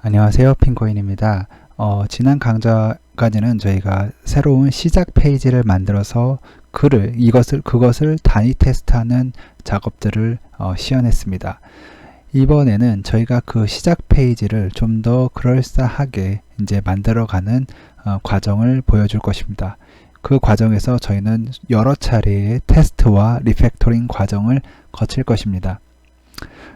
안녕하세요, 핑거인입니다. 지난 강좌까지는 저희가 새로운 시작 페이지를 만들어서 그것을 단위 테스트하는 작업들을 시연했습니다. 이번에는 저희가 그 시작 페이지를 좀 더 그럴싸하게 이제 만들어가는 과정을 보여줄 것입니다. 그 과정에서 저희는 여러 차례의 테스트와 리팩토링 과정을 거칠 것입니다.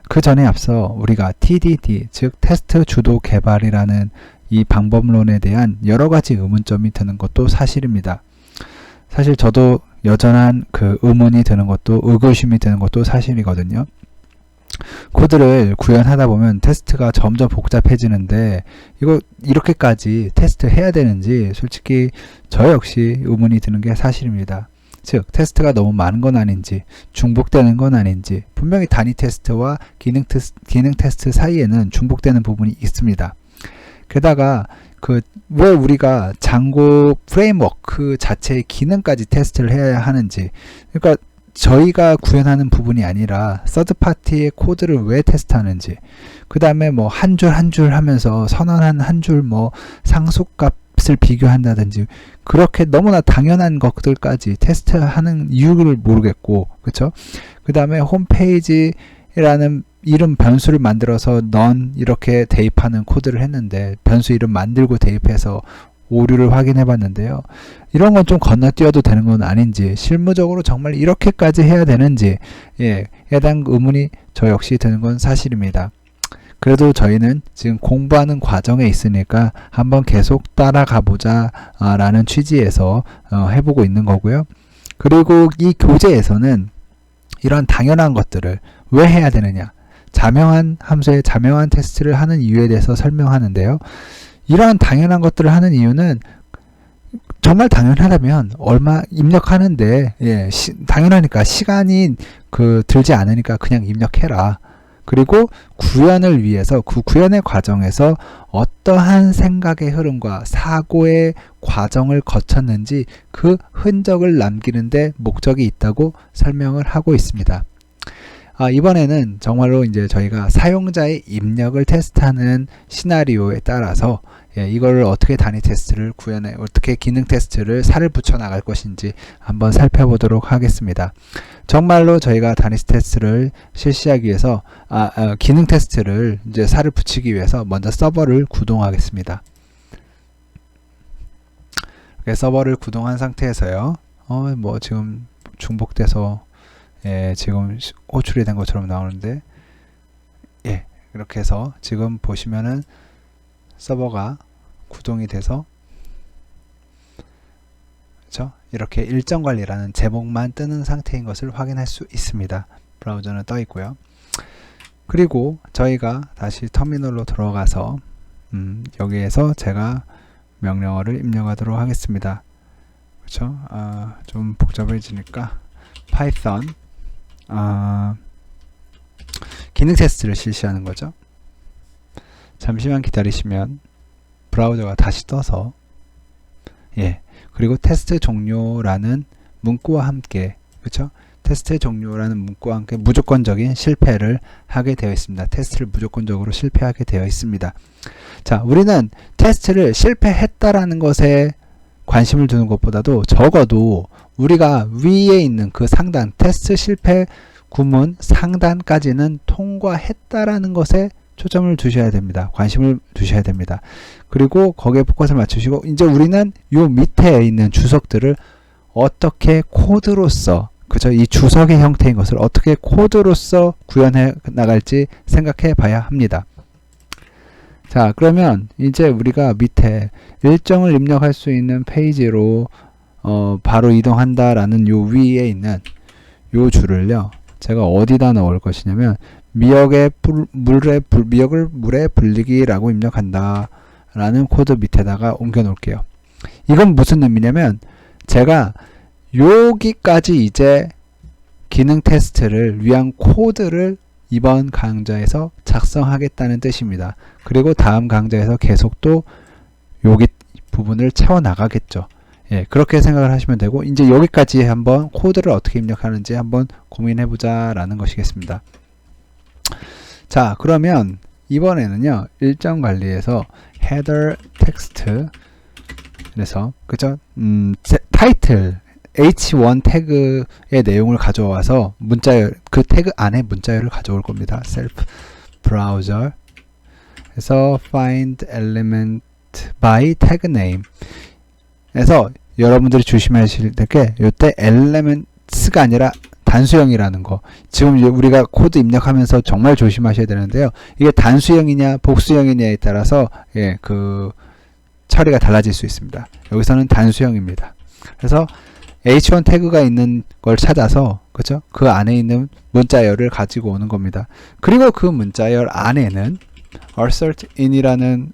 그 전에 앞서 우리가 TDD, 즉 테스트 주도 개발이라는 이 방법론에 대한 여러 가지 의문점이 드는 것도 사실입니다. 사실 저도 여전한 그 의문이 드는 것도, 의구심이 드는 것도 사실이거든요. 코드를 구현하다 보면 테스트가 점점 복잡해지는데 이거 이렇게까지 테스트 해야 되는지 솔직히 저 역시 의문이 드는 게 사실입니다. 즉 테스트가 너무 많은 건 아닌지, 중복되는 건 아닌지, 분명히 단위 테스트와 기능 테스트 사이에는 중복되는 부분이 있습니다. 게다가 왜 우리가 장고 프레임워크 자체의 기능까지 테스트를 해야 하는지, 그러니까 저희가 구현하는 부분이 아니라 서드파티의 코드를 왜 테스트하는지, 그 다음에 뭐 한 줄 한 줄 하면서 선언한 한 줄 뭐 상수값을 비교한다든지 그렇게 너무나 당연한 것들까지 테스트하는 이유를 모르겠고, 그쵸? 그 다음에 홈페이지라는 이름 변수를 만들어서 넌 이렇게 대입하는 코드를 했는데 변수 이름 만들고 대입해서 오류를 확인해 봤는데요. 이런 건 좀 건너뛰어도 되는 건 아닌지, 실무적으로 정말 이렇게까지 해야 되는지, 해당 의문이 저 역시 드는 건 사실입니다. 그래도 저희는 지금 공부하는 과정에 있으니까 한번 계속 따라가 보자 라는 취지에서 해보고 있는 거고요. 그리고 이 교재에서는 이런 당연한 것들을 왜 해야 되느냐, 자명한 함수의 자명한 테스트를 하는 이유에 대해서 설명하는데요. 이러한 당연한 것들을 하는 이유는 정말 당연하다면 얼마 입력하는데 당연하니까 시간이 들지 않으니까 그냥 입력해라. 그리고 구현을 위해서 그 구현의 과정에서 어떠한 생각의 흐름과 사고의 과정을 거쳤는지 그 흔적을 남기는데 목적이 있다고 설명을 하고 있습니다. 이번에는 정말로 이제 저희가 사용자의 입력을 테스트하는 시나리오에 따라서 이걸 어떻게 단위 테스트를 구현해, 어떻게 기능 테스트를 살을 붙여 나갈 것인지 한번 살펴보도록 하겠습니다. 정말로 저희가 단위 테스트를 실시하기 위해서 기능 테스트를 이제 살을 붙이기 위해서 먼저 서버를 구동하겠습니다. 서버를 구동한 상태에서요. 뭐 지금 중복돼서 지금 호출이 된 것처럼 나오는데, 이렇게 해서 지금 보시면은 서버가 구동이 돼서, 그렇죠? 이렇게 일정 관리라는 제목만 뜨는 상태인 것을 확인할 수 있습니다. 브라우저는 떠 있고요. 그리고 저희가 다시 터미널로 들어가서 여기에서 제가 명령어를 입력하도록 하겠습니다. 그렇죠? 좀 복잡해지니까 파이썬 기능 테스트를 실시하는 거죠. 잠시만 기다리시면 브라우저가 다시 떠서 그리고 테스트 종료라는 문구와 함께, 그렇죠? 테스트 종료라는 문구와 함께 무조건적인 실패를 하게 되어 있습니다. 테스트를 무조건적으로 실패하게 되어 있습니다. 자, 우리는 테스트를 실패했다라는 것에 관심을 두는 것보다도 적어도 우리가 위에 있는 그 상단, 테스트 실패 구문 상단까지는 통과했다라는 것에 초점을 두셔야 됩니다. 관심을 두셔야 됩니다. 그리고 거기에 포커스를 맞추시고, 이제 우리는 요 밑에 있는 주석들을 어떻게 코드로서, 그죠? 이 주석의 형태인 것을 어떻게 코드로서 구현해 나갈지 생각해 봐야 합니다. 자, 그러면 이제 우리가 밑에 일정을 입력할 수 있는 페이지로 바로 이동한다라는 요 위에 있는 요 줄을요, 제가 어디다 넣을 것이냐면 미역을 물에 불리기라고 입력한다 라는 코드 밑에다가 옮겨 놓을게요. 이건 무슨 의미냐면 제가 여기까지 이제 기능 테스트를 위한 코드를 이번 강좌에서 작성하겠다는 뜻입니다. 그리고 다음 강좌에서 계속 또 여기 부분을 채워 나가겠죠. 그렇게 생각을 하시면 되고, 이제 여기까지 한번 코드를 어떻게 입력하는지 한번 고민해 보자 라는 것이겠습니다. 자, 그러면 이번에는요, 일정 관리에서 header text 그래서 그죠? 타이틀 h1 태그의 내용을 가져와서 문자열, 그 태그 안에 문자열을 가져올 겁니다. self browser 그래서 find element by tag name 그래서 여러분들이 조심하실 게 이때 elements가 아니라 단수형이라는 거. 지금 우리가 코드 입력하면서 정말 조심하셔야 되는데요. 이게 단수형이냐 복수형이냐에 따라서 예, 그 처리가 달라질 수 있습니다. 여기서는 단수형입니다. 그래서 h1 태그가 있는 걸 찾아서 그죠? 그 안에 있는 문자열을 가지고 오는 겁니다. 그리고 그 문자열 안에는 assert in이라는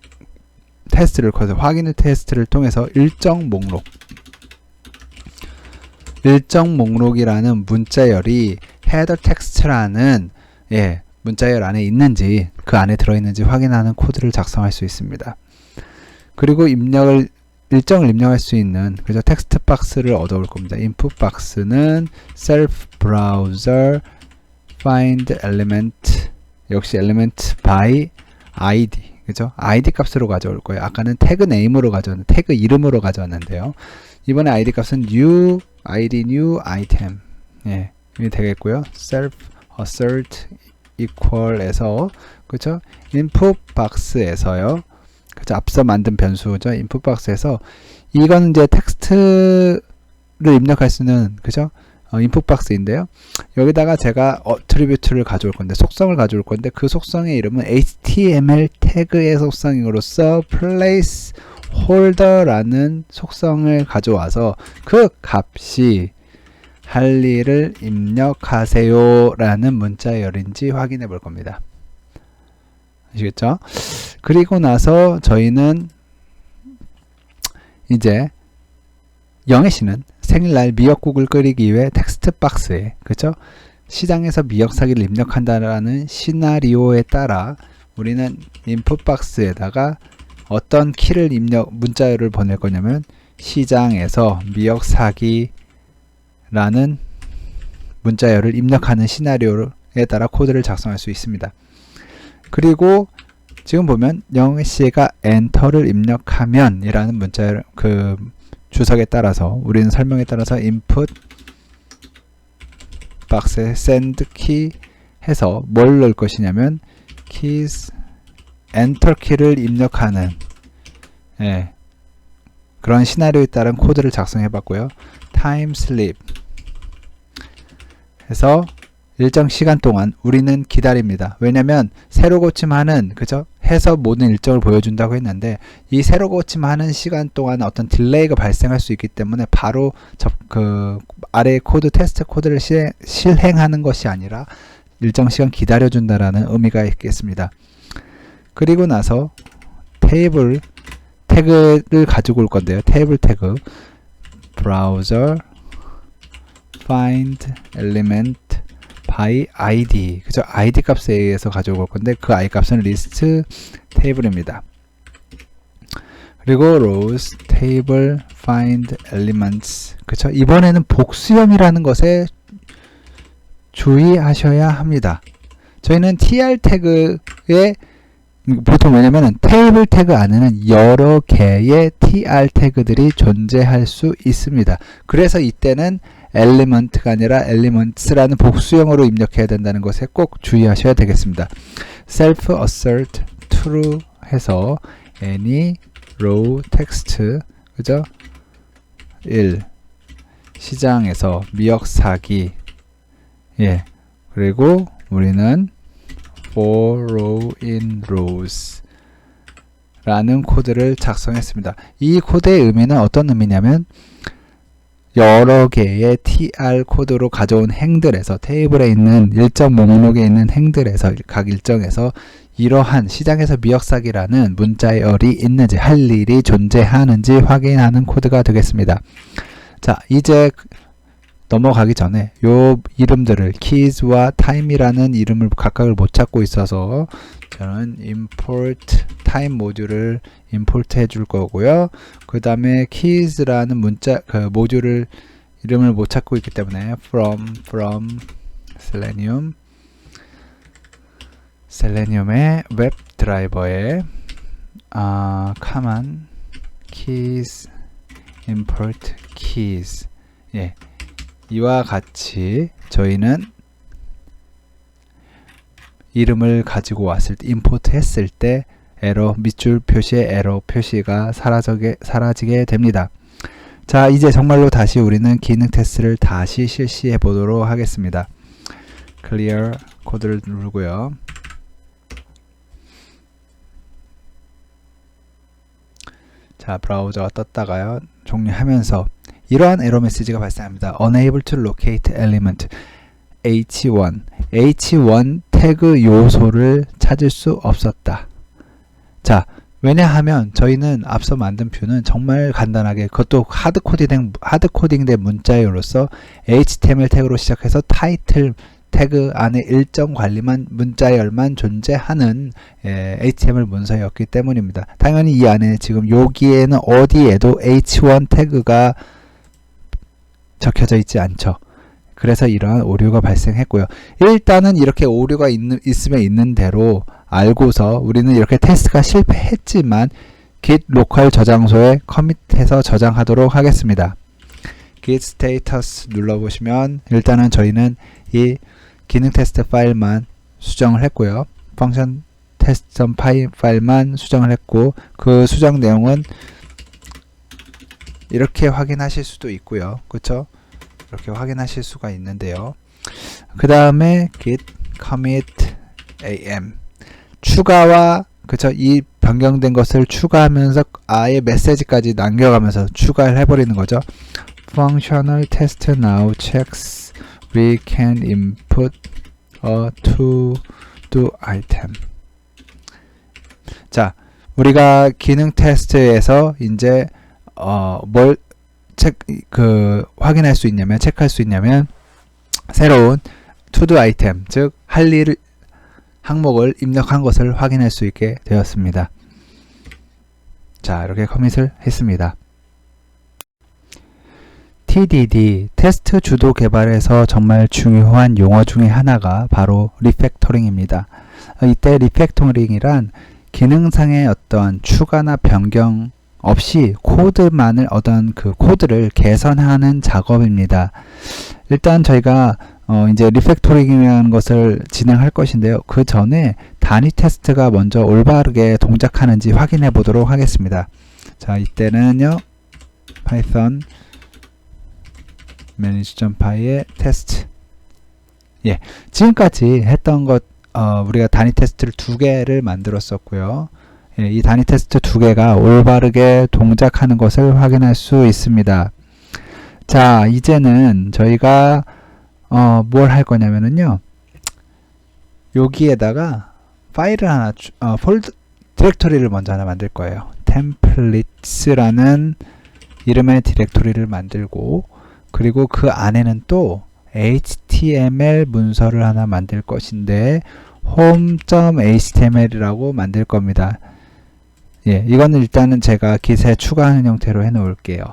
테스트를 확인의 테스트를 통해서 일정 목록이라는 문자열이 header text라는 예, 문자열 안에 있는지 그 안에 들어있는지 확인하는 코드를 작성할 수 있습니다. 그리고 일정을 입력할 수 있는 그죠? 텍스트 박스를 얻어올 겁니다. input 박스는 self browser find element 역시 element by id 그죠? id 값으로 가져올 거예요. 아까는 태그 네임으로 가져왔는데 태그 이름으로 가져왔는데요. 이번에 id 값은 new id new item 예, 이게 되겠고요. self assert equal에서 그죠? input 박스에서요. 그죠? 앞서 만든 변수죠. input 박스에서 이거는 이제 텍스트를 입력할 수 있는 그죠? input 박스인데요. 여기다가 제가 attribute를 가져올 건데 속성을 가져올 건데 그 속성의 이름은 HTML 태그의 속성으로서 placeholder라는 속성을 가져와서 그 값이 할 일을 입력하세요 라는 문자열인지 확인해 볼 겁니다. 아시겠죠? 그리고 나서 저희는 이제 영애 씨는 생일날 미역국을 끓이기 위해 텍스트 박스에 그쵸? 시장에서 미역 사기를 입력한다라는 시나리오에 따라 우리는 인풋 박스에다가 어떤 키를 문자열을 보낼 거냐면 시장에서 미역 사기라는 문자열을 입력하는 시나리오에 따라 코드를 작성할 수 있습니다. 그리고 지금 보면 영애 씨가 엔터를 입력하면 이라는 문자열 그 주석에 따라서 우리는 설명에 따라서 input 박스에 send key 해서 뭘 넣을 것이냐면 keys enter 키를 입력하는 예, 그런 시나리오에 따른 코드를 작성해 봤고요. time sleep 해서 일정 시간 동안 우리는 기다립니다. 왜냐면 새로 고침하는 그죠? 해서 모든 일정을 보여준다고 했는데 이 새로 고침하는 시간 동안 어떤 딜레이가 발생할 수 있기 때문에 바로 그 아래 코드 테스트 코드를 실행하는 것이 아니라 일정 시간 기다려준다라는 의미가 있겠습니다. 그리고 나서 테이블 태그를 가지고 올 건데요. 테이블 태그 browser find element by id 그죠? id 값에 의해서 가져올 건데 그 id 값은 list 테이블입니다. 그리고 rows table find elements 그죠? 이번에는 복수형이라는 것에 주의하셔야 합니다. 저희는 tr 태그에 보통 왜냐면 테이블 태그 안에는 여러 개의 tr 태그들이 존재할 수 있습니다. 그래서 이때는 element가 아니라 elements라는 복수형으로 입력해야 된다는 것에 꼭 주의하셔야 되겠습니다. self assert true 해서 any row text 그죠? 1 시장에서 미역 사기 예 그리고 우리는 for row in rows 라는 코드를 작성했습니다. 이 코드의 의미는 어떤 의미냐면 여러 개의 tr 코드로 가져온 행들에서 테이블에 있는 일정 목록에 있는 행들에서 각 일정에서 이러한 시장에서 미역사기라는 문자열이 있는지 할 일이 존재하는지 확인하는 코드가 되겠습니다. 자 이제 넘어가기 전에 요 이름들을 keys와 time이라는 이름을 각각을 못 찾고 있어서 저는 import time 모듈을 import 해줄 거고요. 그 다음에 keys라는 문자 그 모듈을 이름을 못 찾고 있기 때문에 from selenium 셀레니움의 웹 드라이버에 command keys import keys 예, 이와 같이 저희는 이름을 가지고 왔을 때 임포트 했을 때 에러 밑줄 표시의 에러 표시가 사라지게 됩니다. 자, 이제 정말로 다시 우리는 기능 테스트를 다시 실시해 보도록 하겠습니다. 클리어 코드를 누르고요. 자, 브라우저가 떴다가요. 종료하면서 이러한 에러 메시지가 발생합니다. Unable to locate element H1 태그 요소를 찾을 수 없었다. 자, 왜냐하면 저희는 앞서 만든 뷰는 정말 간단하게 그것도 하드코딩된 문자열로서 HTML 태그로 시작해서 타이틀 태그 안에 일정 관리만 문자열만 존재하는 HTML 문서였기 때문입니다. 당연히 이 안에 지금 여기에는 어디에도 H1 태그가 적혀져 있지 않죠. 그래서 이러한 오류가 발생했고요. 일단은 이렇게 오류가 있으면 있는 대로 알고서 우리는 이렇게 테스트가 실패했지만 git 로컬 저장소에 커밋해서 저장하도록 하겠습니다. git status 눌러보시면 일단은 저희는 이 기능 테스트 파일만 수정을 했고요. function test.py 파일만 수정을 했고 그 수정 내용은 이렇게 확인하실 수도 있고요. 그렇죠? 이렇게 확인하실 수가 있는데요. 그 다음에 git commit am 추가와 그쵸 이 변경된 것을 추가하면서 아예 메시지까지 남겨가면서 추가를 해버리는 거죠. Functional test now checks we can input a to-do item. 자, 우리가 기능 테스트에서 이제 뭘 확인할 수 있냐면 체크할 수 있냐면 새로운 to-do 아이템 즉 할 일 항목을 입력한 것을 확인할 수 있게 되었습니다. 자, 이렇게 커밋을 했습니다. TDD 테스트 주도 개발에서 정말 중요한 용어 중에 하나가 바로 리팩토링입니다. 이때 리팩토링이란 기능상의 어떤 추가나 변경 없이 코드만을 어떤 그 코드를 개선하는 작업입니다. 일단 저희가 이제 리팩토링이라는 것을 진행할 것인데요. 그 전에 단위 테스트가 먼저 올바르게 동작하는지 확인해 보도록 하겠습니다. 자, 이때는요. 파이썬 manage.py의 테스트. 예. 지금까지 했던 것 우리가 단위 테스트를 2개를 만들었었고요. 예, 이 단위 테스트 2개가 올바르게 동작하는 것을 확인할 수 있습니다. 자, 이제는 저희가 뭘 할 거냐면요. 여기에다가 파일을 하나, 디렉토리를 먼저 하나 만들 거예요. templates라는 이름의 디렉토리를 만들고, 그리고 그 안에는 또 HTML 문서를 하나 만들 것인데, home.html이라고 만들 겁니다. 예, 이거는 일단은 제가 기세에 추가하는 형태로 해 놓을게요.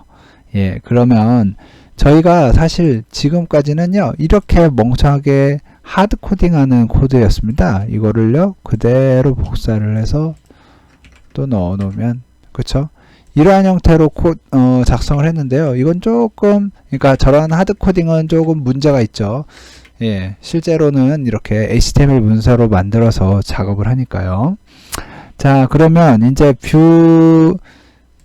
예, 그러면 저희가 사실 지금까지는요, 이렇게 멍청하게 하드 코딩하는 코드였습니다. 이거를요, 그대로 복사를 해서 또 넣어 놓으면, 그쵸? 이러한 형태로 작성을 했는데요. 이건 조금, 그러니까 저런 하드 코딩은 조금 문제가 있죠. 예, 실제로는 이렇게 HTML 문서로 만들어서 작업을 하니까요. 자, 그러면 이제 뷰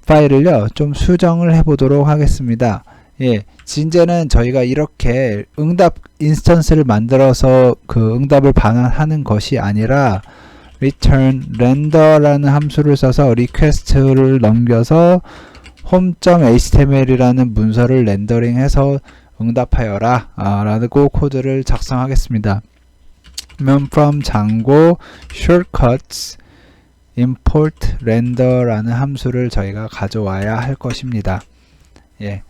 파일을요, 좀 수정을 해 보도록 하겠습니다. 예, 이제는 저희가 이렇게 응답 인스턴스를 만들어서 그 응답을 반환하는 것이 아니라 return render라는 함수를 써서 request를 넘겨서 home.html이라는 문서를 렌더링해서 응답하여라 라고 코드를 작성하겠습니다. from 장고 shortcuts import render라는 함수를 저희가 가져와야 할 것입니다. 예,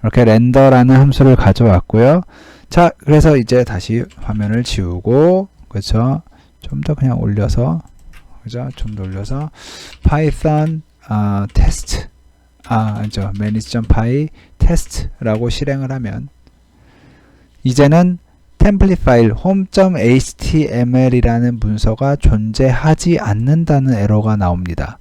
이렇게 render라는 함수를 가져왔고요. 자, 그래서 이제 다시 화면을 지우고, 그렇죠? 좀 더 그냥 올려서, 그죠? 좀 더 올려서 python test manage.py test라고 실행을 하면 이제는 템플릿 파일 home.html이라는 문서가 존재하지 않는다는 에러가 나옵니다.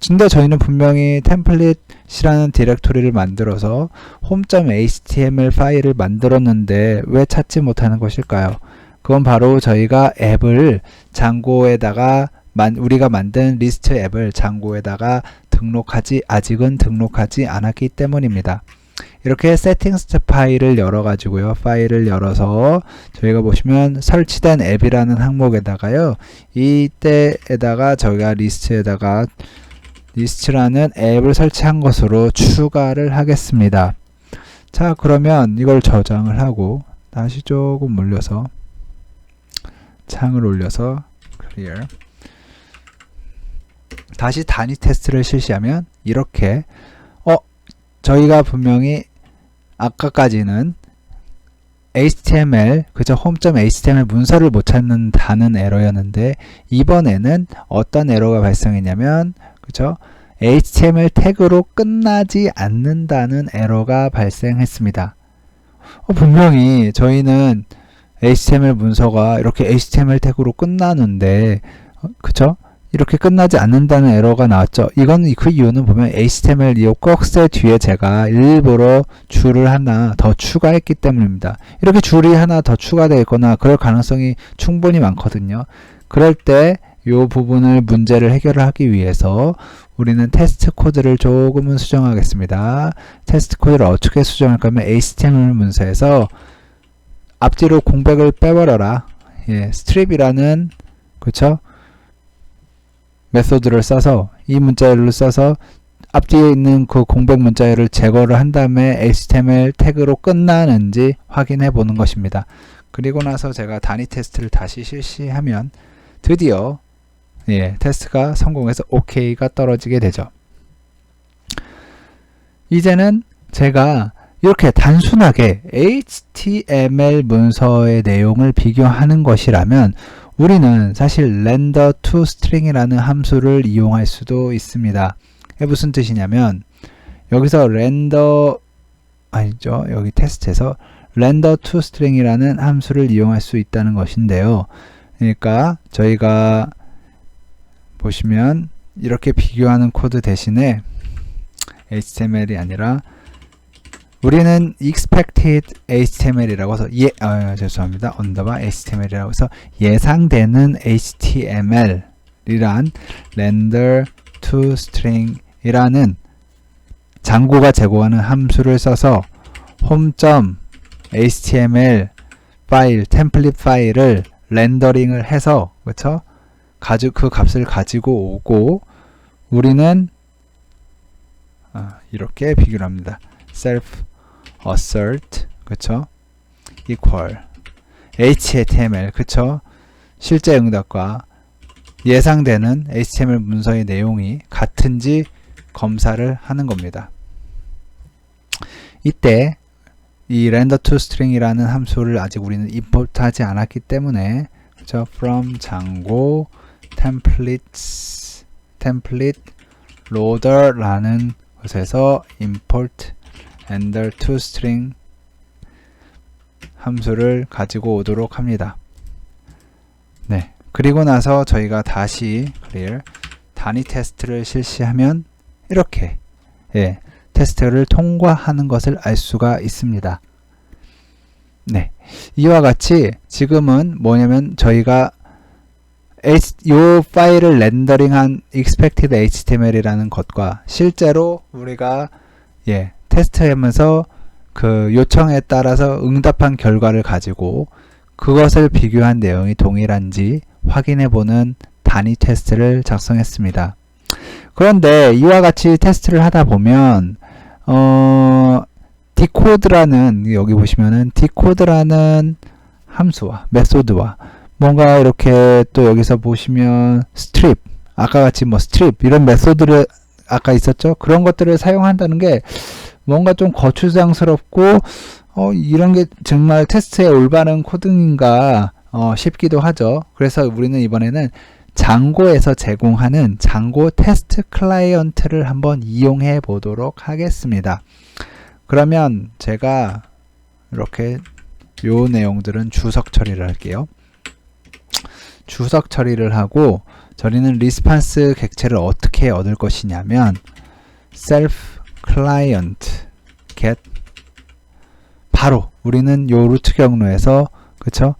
근데 저희는 분명히 템플릿이라는 디렉토리를 만들어서 home.html 파일을 만들었는데 왜 찾지 못하는 것일까요? 그건 바로 저희가 앱을 장고에다가 우리가 만든 리스트 앱을 장고에다가 아직은 등록하지 않았기 때문입니다. 이렇게 세팅스 파일을 열어가지고요. 파일을 열어서 저희가 보시면 설치된 앱이라는 항목에다가요. 이때에다가 저희가 리스트라는 앱을 설치한 것으로 추가를 하겠습니다. 자, 그러면 이걸 저장을 하고 다시 조금 올려서 창을 올려서 clear. 다시 단위 테스트를 실시하면 이렇게 저희가 분명히 아까까지는 HTML, 그저 home.html 문서를 못 찾는다는 에러였는데 이번에는 어떤 에러가 발생했냐면 그죠? HTML 태그로 끝나지 않는다는 에러가 발생했습니다. 분명히 저희는 HTML 문서가 이렇게 HTML 태그로 끝나는데 그쵸? 이렇게 끝나지 않는다는 에러가 나왔죠. 이건 그 이유는 보면 HTML 이 꺽쇠 뒤에 제가 일부러 줄을 하나 더 추가했기 때문입니다. 이렇게 줄이 하나 더 추가되어 있거나 그럴 가능성이 충분히 많거든요. 그럴 때 이 부분을 문제를 해결하기 위해서 우리는 테스트 코드를 조금은 수정하겠습니다. 테스트 코드를 어떻게 수정할 거면 HTML 문서에서 앞뒤로 공백을 빼버려라. 스트립이라는 그쵸? 메소드를 써서 이 문자열을 써서 앞뒤에 있는 그 공백 문자열을 제거를 한 다음에 HTML 태그로 끝나는지 확인해 보는 것입니다. 그리고 나서 제가 단위 테스트를 다시 실시하면 드디어 테스트가 성공해서 OK가 떨어지게 되죠. 이제는 제가 이렇게 단순하게 HTML 문서의 내용을 비교하는 것이라면 우리는 사실 render to string이라는 함수를 이용할 수도 있습니다. 이게 무슨 뜻이냐면 여기서 여기 테스트에서 render to string이라는 함수를 이용할 수 있다는 것인데요. 그러니까 저희가 보시면 이렇게 비교하는 코드 대신에 HTML이 아니라 우리는 expected HTML이라고 해서 죄송합니다. 언더바 HTML이라고 해서 예상되는 HTML이란 render to string이라는 장고가 제공하는 함수를 써서 home.html 파일, 템플릿 파일을 렌더링을 해서 그렇죠? 그 값을 가지고 오고 우리는 이렇게 비교를 합니다. self assert 그쵸? equal html 그쵸? 실제 응답과 예상되는 HTML 문서의 내용이 같은지 검사를 하는 겁니다. 이때 이 render to string이라는 함수를 아직 우리는 임포트하지 않았기 때문에 그쵸? from 장고 template loader라는 것에서 import render to string 함수를 가지고 오도록 합니다. 그리고 나서 저희가 다시 clear 단위 테스트를 실시하면 이렇게 테스트를 통과하는 것을 알 수가 있습니다. 이와 같이 지금은 뭐냐면 저희가 이 파일을 렌더링한 expected HTML이라는 것과 실제로 우리가 테스트하면서 그 요청에 따라서 응답한 결과를 가지고 그것을 비교한 내용이 동일한지 확인해보는 단위 테스트를 작성했습니다. 그런데 이와 같이 테스트를 하다 보면 decode라는 여기 보시면은 decode라는 함수와 메소드와 뭔가 이렇게 또 여기서 보시면 strip 아까 같이 strip 이런 메소드를 아까 있었죠? 그런 것들을 사용한다는 게 뭔가 좀 거추장스럽고 이런 게 정말 테스트에 올바른 코딩인가 싶기도 하죠. 그래서 우리는 이번에는 장고에서 제공하는 장고 테스트 클라이언트를 한번 이용해 보도록 하겠습니다. 그러면 제가 이렇게 요 내용들은 주석 처리를 할게요. 주석 처리를 하고 저희는 리스판스 객체를 어떻게 얻을 것이냐면 self client get 바로 우리는 요 루트 경로에서 그쵸?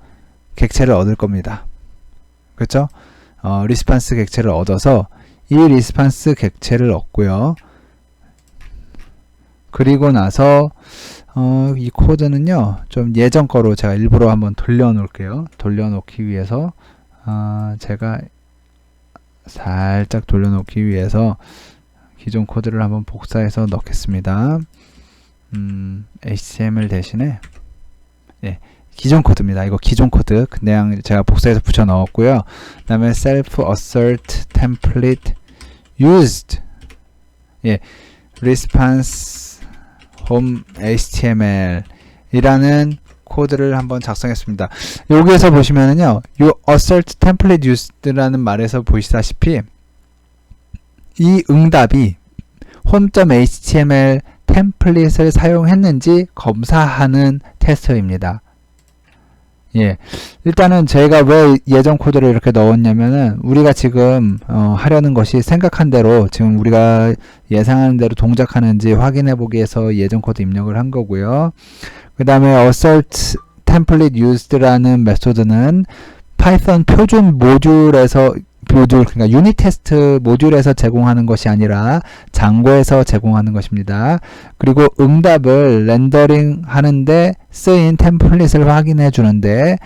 객체를 얻을 겁니다. 그쵸? 리스판스 객체를 얻어서 이 리스판스 객체를 얻고요. 그리고 나서 이 코드는요 좀 예전 거로 제가 일부러 한번 돌려놓을게요. 돌려놓기 위해서 제가 살짝 돌려놓기 위해서 기존 코드를 한번 복사해서 넣겠습니다. HTML 대신에 예, 기존 코드입니다. 이거 기존 코드 그냥 제가 복사해서 붙여 넣었고요. 그 다음에 self assert template used 예, response home HTML 이라는 코드를 한번 작성했습니다. 여기에서 보시면은요, 요 assert template used라는 말에서 보시다시피 이 응답이 home.html 템플릿을 사용했는지 검사하는 테스트입니다. 예, 일단은 제가 왜 예전 코드를 이렇게 넣었냐면은 우리가 지금 하려는 것이 생각한 대로 지금 우리가 예상하는 대로 동작하는지 확인해 보기 위해서 예전 코드 입력을 한 거고요. 그 다음에 assert template used라는 메소드는 파이썬 표준 모듈에서 그러니까 유닛 테스트 모듈에서 제공하는 것이 아니라 장고에서 제공하는 것입니다. 그리고 응답을 렌더링 하는데 쓰인 템플릿을 확인해 주는데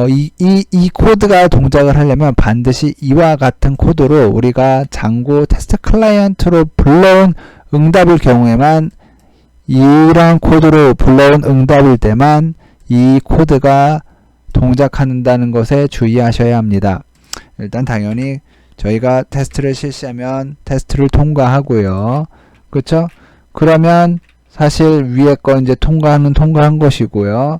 이 코드가 동작을 하려면 반드시 이와 같은 코드로 우리가 장고 테스트 클라이언트로 불러온 응답일 경우에만 이런 코드로 불러온 응답일 때만 이 코드가 동작한다는 것에 주의하셔야 합니다. 일단 당연히 저희가 테스트를 실시하면 테스트를 통과하고요. 그렇죠? 그러면 사실 위에 거 이제 통과한 것이고요.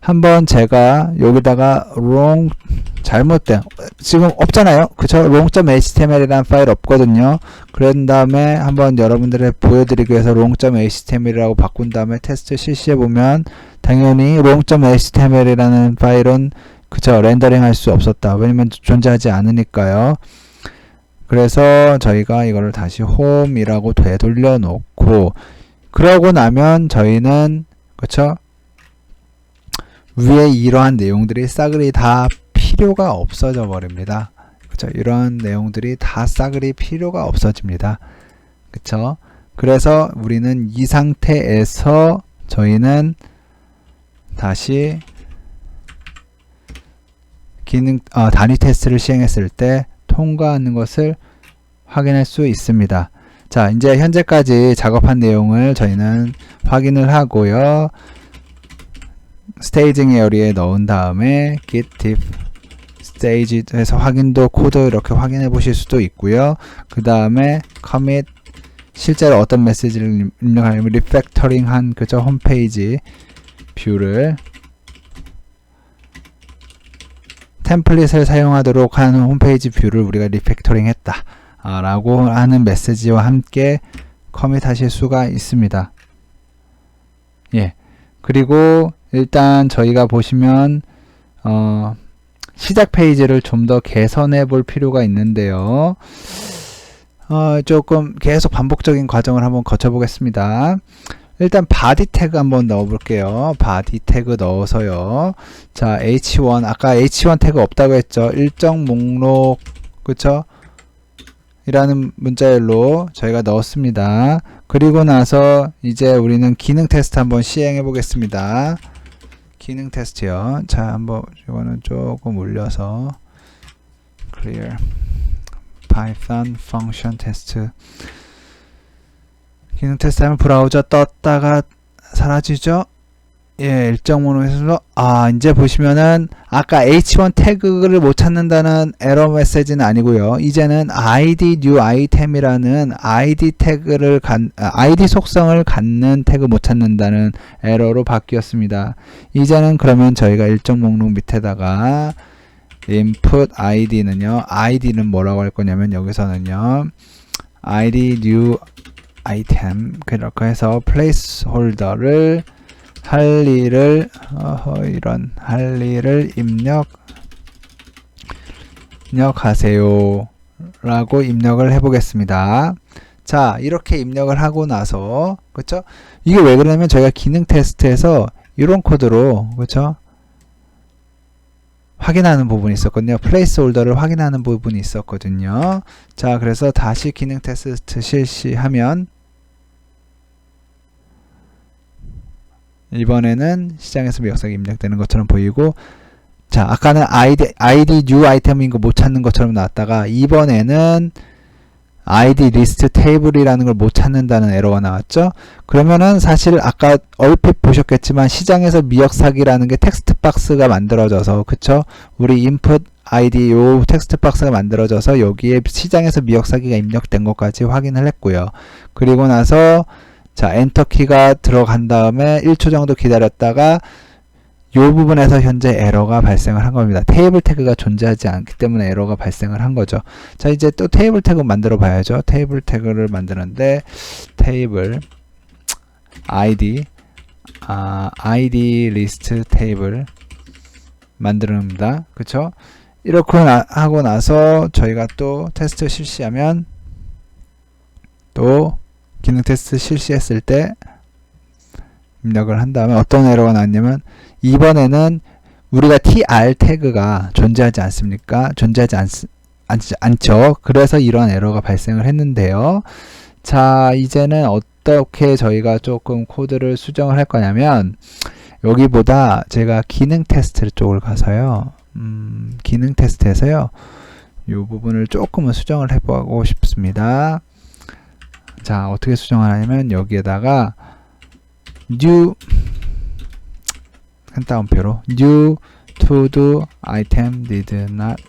한번 제가 여기다가 wrong 잘못된 지금 없잖아요. 그쵸? wrong.html이라는 파일 없거든요. 그런 다음에 한번 여러분들의 보여드리기 위해서 wrong.html이라고 바꾼 다음에 테스트 실시해보면 당연히 wrong.html이라는 파일은 그쵸? 렌더링 할 수 없었다. 왜냐면 존재하지 않으니까요. 그래서 저희가 이거를 다시 home이라고 되돌려 놓고 그러고 나면 저희는 그쵸? 위에 이러한 내용들이 싸그리 다 필요가 없어져 버립니다. 그쵸? 이런 내용들이 다 싸그리 필요가 없어집니다. 그쵸? 그래서 우리는 이 상태에서 저희는 다시 단위 테스트를 시행했을 때 통과하는 것을 확인할 수 있습니다. 자, 이제 현재까지 작업한 내용을 저희는 확인을 하고요. 스테이징 에어리에 넣은 다음에 git diff stage에서 확인도 코드 이렇게 확인해 보실 수도 있고요. 그 다음에 commit 실제로 어떤 메시지를 입력하냐면 리팩터링 한 그저 홈페이지 뷰를 템플릿을 사용하도록 하는 홈페이지 뷰를 우리가 리팩터링 했다 라고 하는 메시지와 함께 커밋 하실 수가 있습니다. 예. 그리고 일단 저희가 보시면 시작 페이지를 좀 더 개선해 볼 필요가 있는데요. 조금 계속 반복적인 과정을 한번 거쳐 보겠습니다. 일단 바디 태그 한번 넣어 볼게요. 바디 태그 넣어서요. 자, h1 아까 h1 태그 없다고 했죠. 일정 목록 그쵸? 이라는 문자열로 저희가 넣었습니다. 그리고 나서 이제 우리는 기능 테스트 한번 시행해 보겠습니다. 기능 테스트요. 자, 한번 이거는 조금 올려서 clear python function test 기능 테스트 하면 브라우저 떴다가 사라지죠. 예, 일정 목록에서 이제 보시면은 아까 h1 태그를 못 찾는다는 에러 메시지는 아니고요. 이제는 id new item이라는 id 태그를 id 속성을 갖는 태그 못 찾는다는 에러로 바뀌었습니다. 이제는 그러면 저희가 일정 목록 밑에다가 input id는요. id는 뭐라고 할 거냐면 여기서는요. id new item 그렇게 해서 placeholder를 할 일을 입력하세요 라고 입력을 해 보겠습니다. 자, 이렇게 입력을 하고 나서, 그쵸? 이게 왜 그러냐면 저희가 기능 테스트에서 이런 코드로, 그쵸? 확인하는 부분이 있었거든요. 플레이스 홀더를 확인하는 부분이 있었거든요. 자, 그래서 다시 기능 테스트 실시하면 이번에는 시장에서 미역사기 입력되는 것처럼 보이고, 자, 아까는 ID new 아이템인 거 못 찾는 것처럼 나왔다가 이번에는 ID 리스트 테이블이라는 걸 못 찾는다는 에러가 나왔죠. 그러면은 사실 아까 얼핏 보셨겠지만 시장에서 미역사기라는 게 텍스트 박스가 만들어져서, 그쵸? 우리 input ID 요 텍스트 박스가 만들어져서 여기에 시장에서 미역사기가 입력된 것까지 확인을 했고요. 그리고 나서 자, 엔터키가 들어간 다음에 1초 정도 기다렸다가 이 부분에서 현재 에러가 발생을 한 겁니다. 테이블 태그가 존재하지 않기 때문에 에러가 발생을 한 거죠. 자, 이제 또 테이블 태그 만들어 봐야죠. 테이블 태그를 만드는데 테이블 ID 리스트 테이블 만듭니다. 그쵸? 이렇게 하고 나서 저희가 또 테스트 실시하면 또 기능 테스트 실시했을 때 입력을 한 다음에 어떤 에러가 나왔냐면 이번에는 우리가 tr 태그가 존재하지 않습니까? 존재하지 않죠. 그래서 이런 에러가 발생을 했는데요. 자, 이제는 어떻게 저희가 조금 코드를 수정을 할 거냐면 여기보다 제가 기능 테스트 쪽을 가서요. 기능 테스트에서요. 이 부분을 조금은 수정을 해보고 싶습니다. 자, 어떻게 수정을 하냐면 여기에다가 new 한 따옴표로 new to do item did not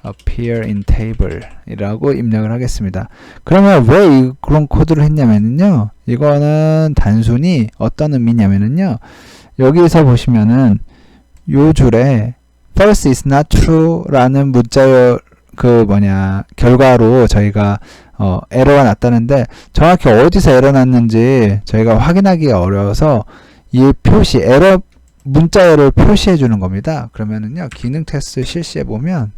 appear in table 이라고 입력을 하겠습니다. 그러면 왜 그런 코드를 했냐면요, 이거는 단순히 어떤 의미냐면요, 여기서 보시면은 요 줄에 false is not true 라는 문자의 결과로 저희가 에러가 났다는데 정확히 어디서 에러 났는지 저희가 확인하기가 어려워서 이 표시 에러 문자열을 표시해 주는 겁니다. 그러면은요, 기능 테스트 실시해 보면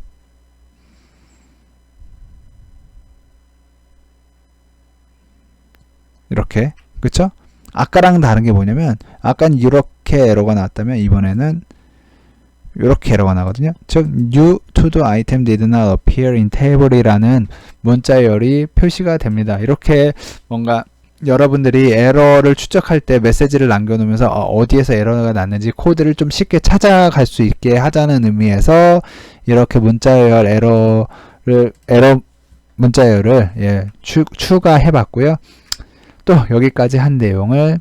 이렇게, 그쵸? 아까랑 다른 게 뭐냐면 아까는 이렇게 에러가 나왔다면 이번에는 이렇게 에러가 나거든요. 즉 new to do item did not appear in table 이라는 문자열이 표시가 됩니다. 이렇게 뭔가 여러분들이 에러를 추적할 때 메시지를 남겨놓으면서 어디에서 에러가 났는지 코드를 좀 쉽게 찾아갈 수 있게 하자는 의미에서 이렇게 문자열 문자열을 추가해 봤고요. 또 여기까지 한 내용을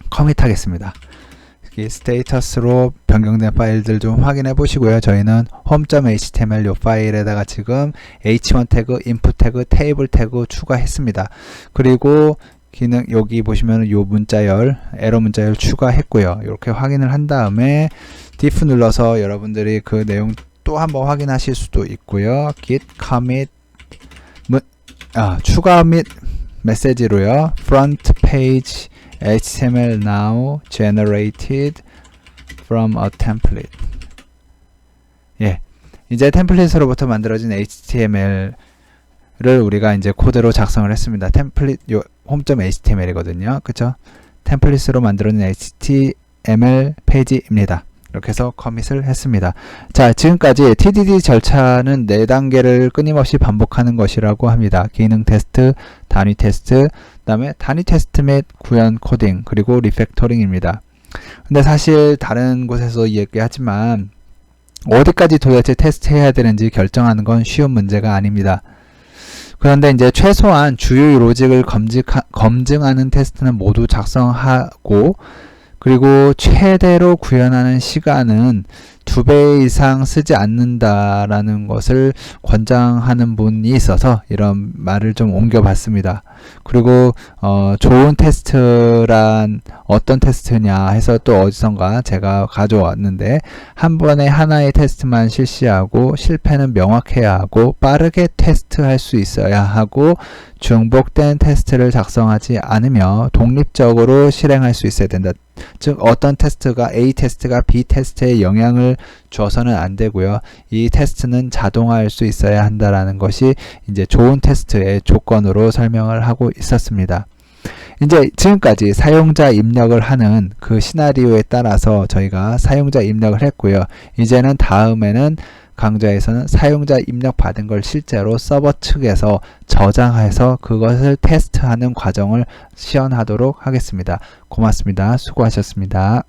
커밋하겠습니다. 스테이터스로 변경된 파일들 좀 확인해 보시고요. 저희는 home.html 요 파일에다가 지금 h1 태그, input 태그, 테이블 태그 추가했습니다. 그리고 기능 여기 보시면 요 문자열, 에러 문자열 추가했고요. 이렇게 확인을 한 다음에 diff 눌러서 여러분들이 그 내용 또 한번 확인하실 수도 있고요. git commit 추가 및 메시지로요. front page HTML now generated from a template. 예, 이제 템플릿으로부터 만들어진 HTML을 우리가 이제 코드로 작성을 했습니다. 템플릿 home.html이거든요. 그쵸? 템플릿으로 만들어진 HTML 페이지입니다. 이렇게 해서 커밋을 했습니다. 자, 지금까지 TDD 절차는 4단계를 끊임없이 반복하는 것이라고 합니다. 기능 테스트, 단위 테스트, 그 다음에 단위 테스트 및 구현 코딩, 그리고 리팩토링입니다. 근데 사실 다른 곳에서 얘기하지만 어디까지 도대체 테스트해야 되는지 결정하는 건 쉬운 문제가 아닙니다. 그런데 이제 최소한 주요 로직을 검증하는 테스트는 모두 작성하고, 그리고 최대로 구현하는 시간은 2배 이상 쓰지 않는다라는 것을 권장하는 분이 있어서 이런 말을 좀 옮겨봤습니다. 그리고 좋은 테스트란 어떤 테스트냐 해서 또 어디선가 제가 가져왔는데, 한 번에 하나의 테스트만 실시하고 실패는 명확해야 하고 빠르게 테스트할 수 있어야 하고 중복된 테스트를 작성하지 않으며 독립적으로 실행할 수 있어야 된다. 즉 어떤 테스트가 A 테스트가 B 테스트에 영향을 줘서는 안 되고요. 이 테스트는 자동화할 수 있어야 한다라는 것이 이제 좋은 테스트의 조건으로 설명을 하고 있었습니다. 이제 지금까지 사용자 입력을 하는 그 시나리오에 따라서 저희가 사용자 입력을 했고요. 이제는 다음에는 강좌에서는 사용자 입력 받은 걸 실제로 서버 측에서 저장해서 그것을 테스트하는 과정을 시연하도록 하겠습니다. 고맙습니다. 수고하셨습니다.